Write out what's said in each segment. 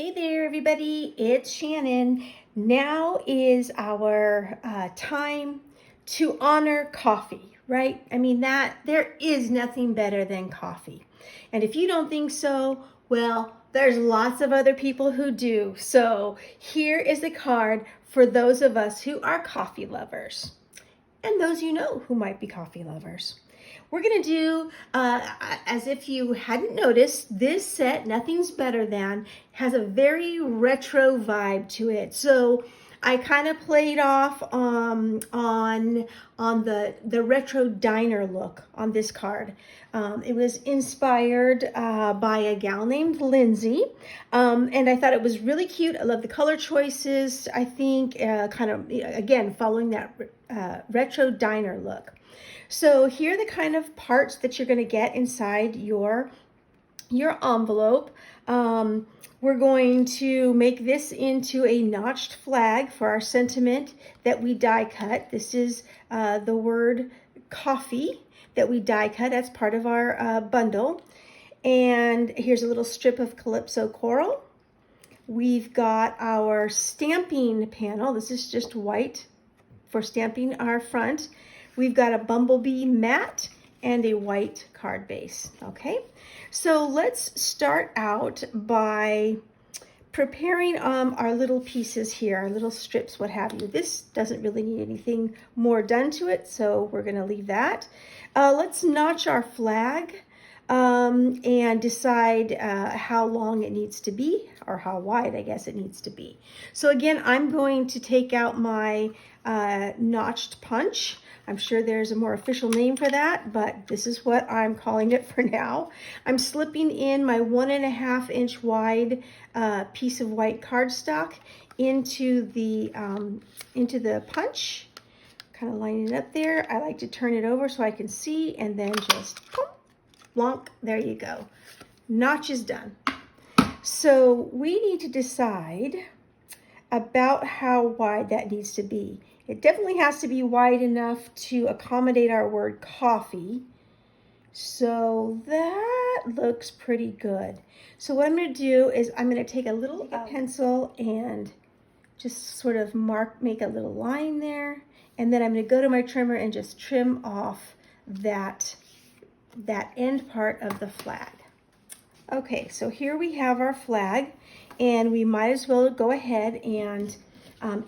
Hey there, everybody. It's Shannon. Now is our time to honor coffee, right? I mean, that there is nothing better than coffee. And if you don't think so, well, there's lots of other people who do. So here is the card for those of us who are coffee lovers and those you know who might be coffee lovers. We're going to do, as if you hadn't noticed, this set, Nothing's Better Than, has a very retro vibe to it. So I kind of played off on the retro diner look on this card. It was inspired by a gal named Lindsay, and I thought it was really cute. I love the color choices. I think kind of, again, following that retro diner look. So here are the kind of parts that you're going to get inside your envelope. We're going to make this into a notched flag for our sentiment that we die cut. This is the word coffee that we die cut. That's part of our bundle. And here's a little strip of Calypso coral. We've got our stamping panel. This is just white for stamping our front. We've got a bumblebee mat and a white card base, okay? So let's start out by preparing our little pieces here, our little strips, what have you. This doesn't really need anything more done to it, so we're gonna leave that. Let's notch our flag and decide how long it needs to be, or how wide, I guess, it needs to be. So again, I'm going to take out my notched punch. I'm sure there's a more official name for that, but this is what I'm calling it for now. I'm slipping in my 1.5 inch wide piece of white cardstock into the punch, kind of lining it up there. I like to turn it over so I can see, and then just plonk, there you go. Notch is done. So we need to decide about how wide that needs to be. It definitely has to be wide enough to accommodate our word coffee. So that looks pretty good. So what I'm going to do is I'm going to take a little pencil and just sort of make a little line there. And then I'm going to go to my trimmer and just trim off that end part of the flag. Okay, so here we have our flag, and we might as well go ahead and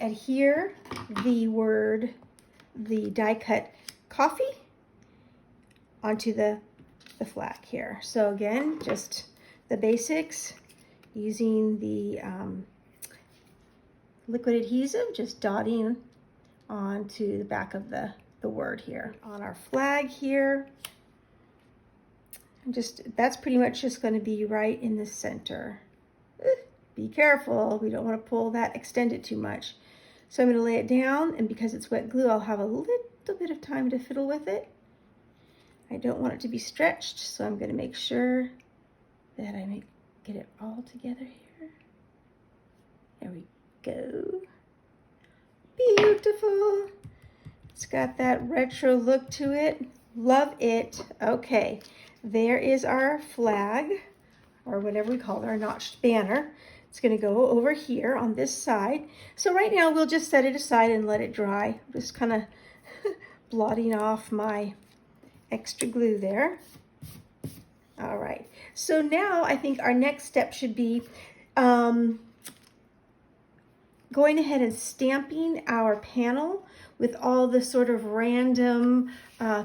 adhere the die cut coffee onto the flag here. So again, just the basics, using the liquid adhesive, just dotting onto the back of the word here. On our flag here, that's pretty much just going to be right in the center. Be careful, we don't want to pull that, extend it too much. So I'm going to lay it down, and because it's wet glue, I'll have a little bit of time to fiddle with it. I don't want it to be stretched, so I'm going to make sure that I get it all together here. There we go. Beautiful. It's got that retro look to it. Love it. Okay, there is our flag, or whatever we call it, our notched banner. It's going to go over here on this side. So right now we'll just set it aside and let it dry. I'm just kind of blotting off my extra glue there. All right. So now I think our next step should be going ahead and stamping our panel with all the sort of random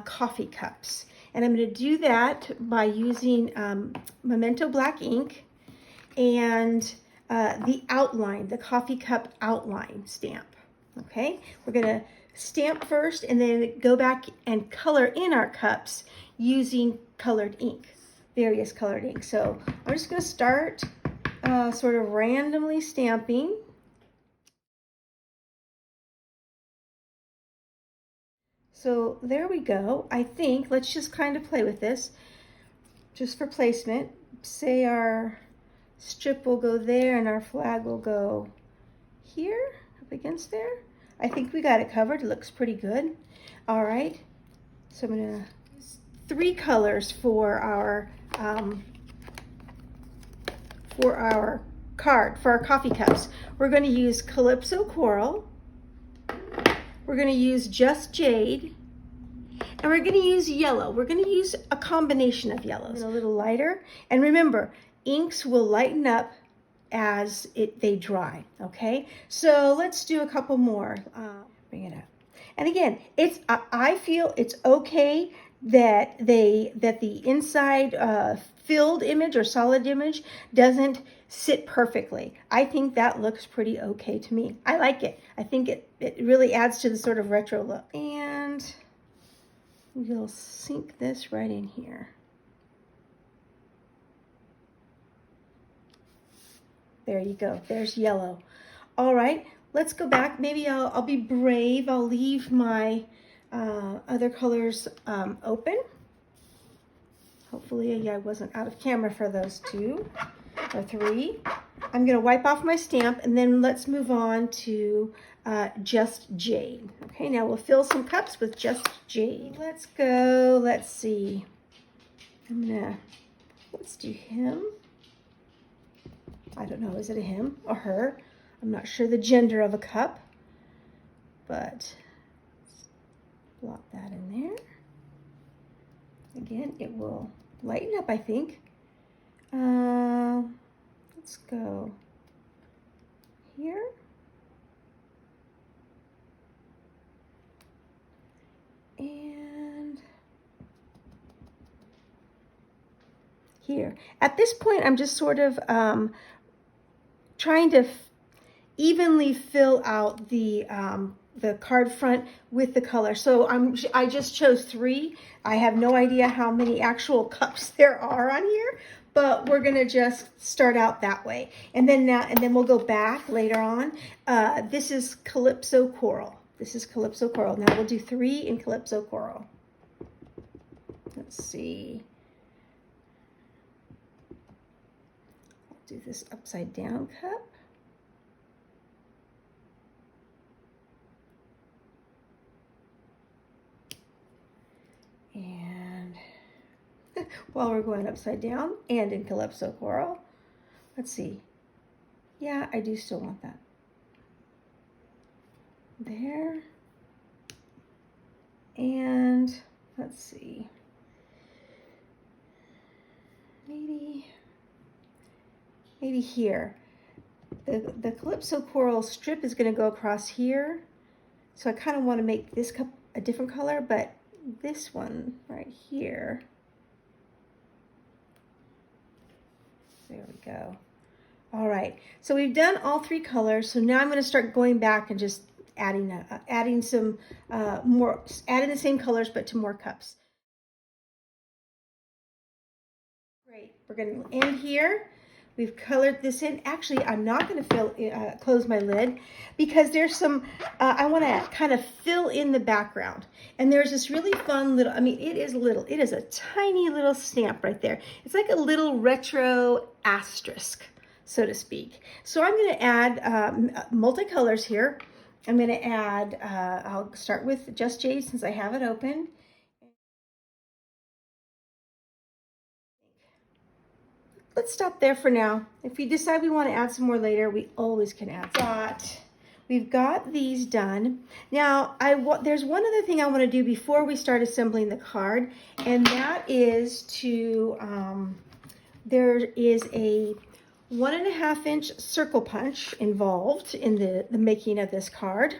coffee cups. And I'm going to do that by using Memento black ink and the outline, the coffee cup outline stamp. Okay, we're going to stamp first and then go back and color in our cups using colored ink, various colored ink. So I'm just going to start sort of randomly stamping. So there we go. I think let's just kind of play with this just for placement. Say our strip will go there and our flag will go here up against there. I think we got it covered. It looks pretty good. All right. So I'm going to use 3 colors for our card for our coffee cups. We're going to use Calypso Coral. We're going to use Just Jade. And we're going to use yellow. We're going to use a combination of yellows. A little lighter. And remember, inks will lighten up as they dry, okay? So let's do a couple more. Bring it up. And again, I feel it's okay that the inside filled image or solid image doesn't sit perfectly. I think that looks pretty okay to me. I like it. I think it really adds to the sort of retro look. And we'll sink this right in here. There you go. There's yellow. All right, let's go back. Maybe I'll be brave. I'll leave my other colors open. Hopefully I wasn't out of camera for those 2 or 3. I'm going to wipe off my stamp, and then let's move on to Just Jade. Okay, now we'll fill some cups with Just Jade. Let's go. Let's see. Let's do him. I don't know, is it a him or her? I'm not sure the gender of a cup, but let's blot that in there. Again, it will lighten up, I think. Let's go here. And here. At this point, I'm just sort of trying to evenly fill out the card front with the color. So I just chose 3. I have no idea how many actual cups there are on here, but we're gonna just start out that way. And then we'll go back later on. This is Calypso Coral. This is Calypso Coral. Now we'll do 3 in Calypso Coral. Let's see. I'll do this upside down cup. And while we're going upside down and in Calypso Coral, let's see. Yeah, I do still want that. There. And let's see. Maybe here. The Calypso Coral strip is going to go across here. So I kind of want to make this cup a different color, but this one right here. There we go. All right, so we've done all 3 colors. So now I'm going to start going back and just adding some more, adding the same colors but to more cups. Great. We're going to end here. We've colored this in. Actually, I'm not going to close my lid because there's some, I want to kind of fill in the background. And there's this really fun little, I mean, it is little. It is a tiny little stamp right there. It's like a little retro asterisk, so to speak. So I'm going to add multicolors here. I'm going to add, I'll start with Just Jade since I have it open. Let's stop there for now. If we decide we want to add some more later, we always can add. We've got these done. Now, there's one other thing I want to do before we start assembling the card, and that is to, there is a 1.5 inch circle punch involved in the making of this card.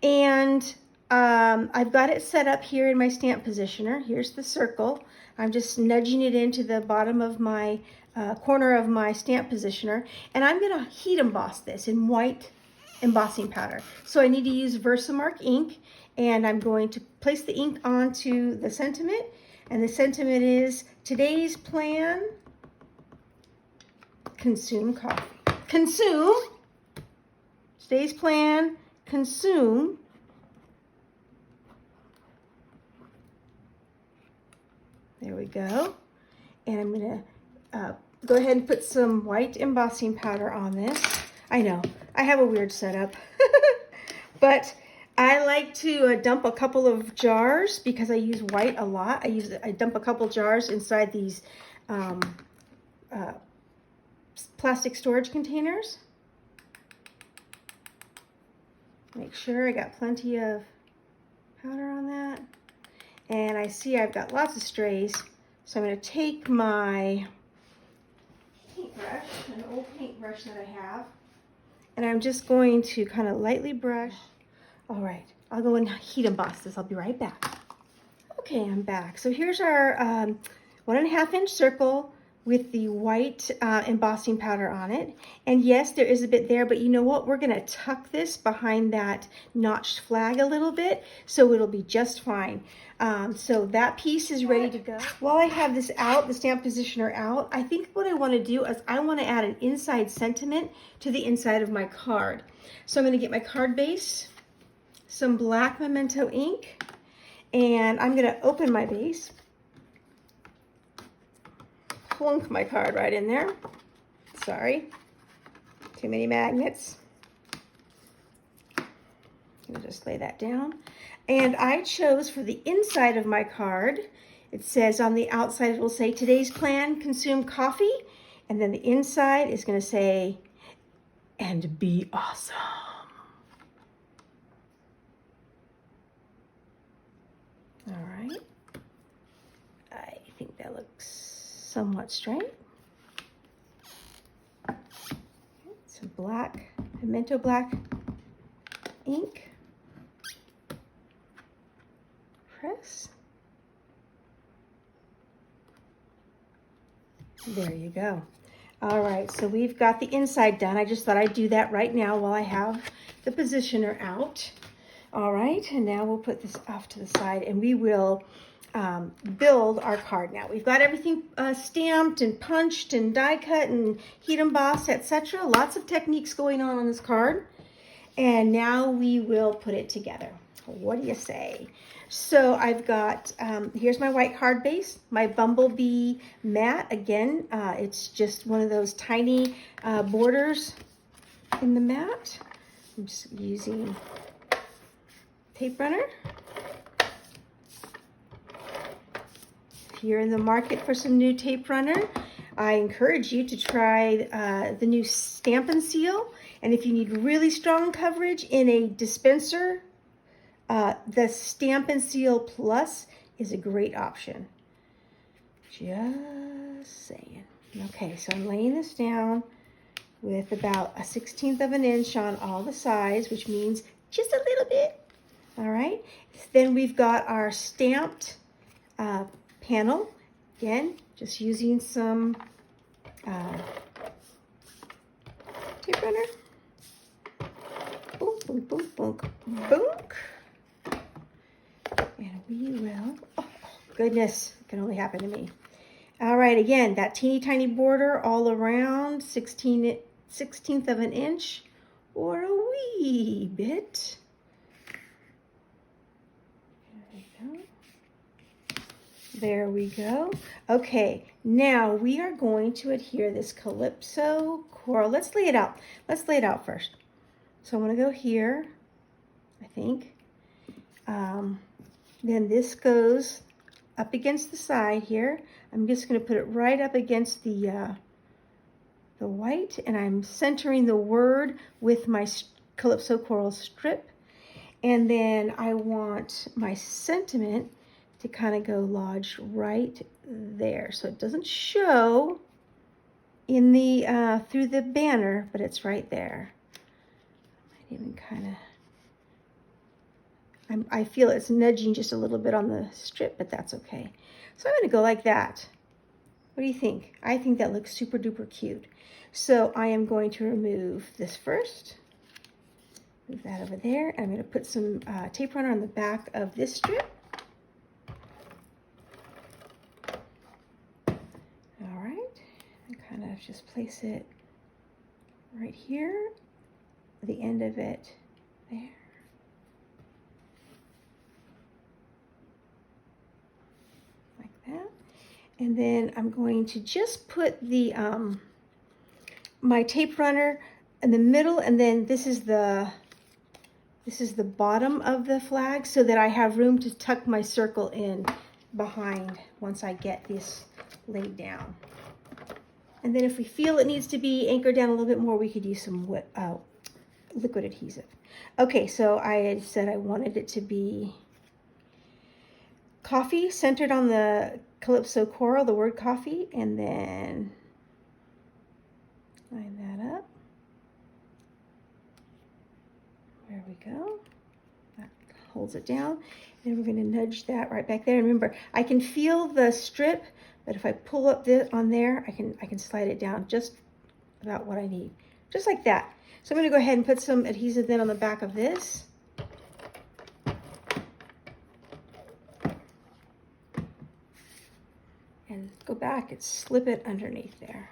And I've got it set up here in my stamp positioner. Here's the circle. I'm just nudging it into the bottom of my corner of my stamp positioner, and I'm going to heat emboss this in white embossing powder. So I need to use Versamark ink, and I'm going to place the ink onto the sentiment, and the sentiment is today's plan, consume coffee. Consume, today's plan, consume There we go. And I'm going to go ahead and put some white embossing powder on this. I know, I have a weird setup. But I like to dump a couple of jars because I use white a lot. I dump a couple jars inside these plastic storage containers. Make sure I got plenty of powder on that. And I see I've got lots of strays. So I'm going to take my paintbrush, an old paintbrush that I have, and I'm just going to kind of lightly brush. All right, I'll go and heat emboss this. I'll be right back. Okay, I'm back. So here's our 1.5 inch circle with the white embossing powder on it. And yes, there is a bit there, but you know what? We're gonna tuck this behind that notched flag a little bit, so it'll be just fine. So that piece is ready to go. While I have this out, the stamp positioner out, I think what I wanna do is I wanna add an inside sentiment to the inside of my card. So I'm gonna get my card base, some black memento ink, and I'm gonna open my base, plunk my card right in there. Sorry, too many magnets. I'm gonna just lay that down. And I chose for the inside of my card, it says on the outside, it will say, today's plan, consume coffee. And then the inside is gonna say, and be awesome. All right, I think that looks somewhat straight. Some black, pimento black ink. Press. There you go. All right, so we've got the inside done. I just thought I'd do that right now while I have the positioner out. All right, and now we'll put this off to the side and we will build our card now. We've got everything stamped and punched and die cut and heat embossed, etc. Lots of techniques going on this card. And now we will put it together. What do you say? So I've got, here's my white card base, my bumblebee mat. Again, it's just one of those tiny borders in the mat. I'm just using tape runner. If you're in the market for some new tape runner, I encourage you to try the new Stampin seal. And if you need really strong coverage in a dispenser, the Stampin Seal Plus is a great option. Just saying. Okay, so I'm laying this down with about 1/16 of an inch on all the sides, which means just a little bit. All right. Then we've got our stamped panel. Again, just using some tape runner. Boom, boom, boom, boom, boom. And we will, oh goodness, it can only happen to me. All right, again, that teeny tiny border all around, 1/16 of an inch or a wee bit. There we go. Okay, now we are going to adhere this Calypso coral. Let's lay it out. Let's lay it out first. So I'm going to go here, I think. Then this goes up against the side here. I'm just going to put it right up against the white, and I'm centering the word with my Calypso coral strip. And then I want my sentiment to kind of go lodged right there, so it doesn't show in the through the banner, but it's right there. I might even kind of, I feel it's nudging just a little bit on the strip, but that's okay. So I'm going to go like that. What do you think? I think that looks super duper cute. So I am going to remove this first. Move that over there. I'm going to put some tape runner on the back of this strip. All right. And kind of just place it right here. The end of it there. That. And then I'm going to just put the my tape runner in the middle, and then this is the bottom of the flag, so that I have room to tuck my circle in behind once I get this laid down. And then if we feel it needs to be anchored down a little bit more, we could use some liquid adhesive. Okay, so I had said I wanted it to be coffee centered on the Calypso coral, the word coffee, and then line that up. There we go. That holds it down. And we're going to nudge that right back there. And remember, I can feel the strip, but if I pull up this on there, I can slide it down just about what I need. Just like that. So I'm going to go ahead and put some adhesive then on the back of this. And go back and slip it underneath there.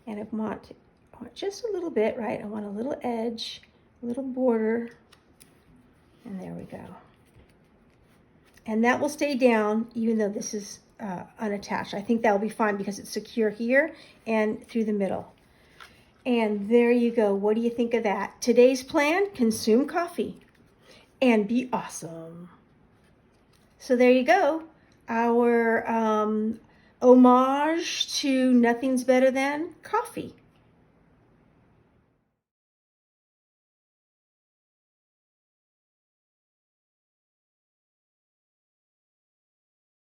And I want just a little bit, right? I want a little edge, a little border, and there we go. And that will stay down even though this is unattached. I think that will be fine because it's secure here and through the middle. And there you go. What do you think of that? Today's plan, consume coffee and be awesome. So there you go. Our homage to nothing's better than coffee.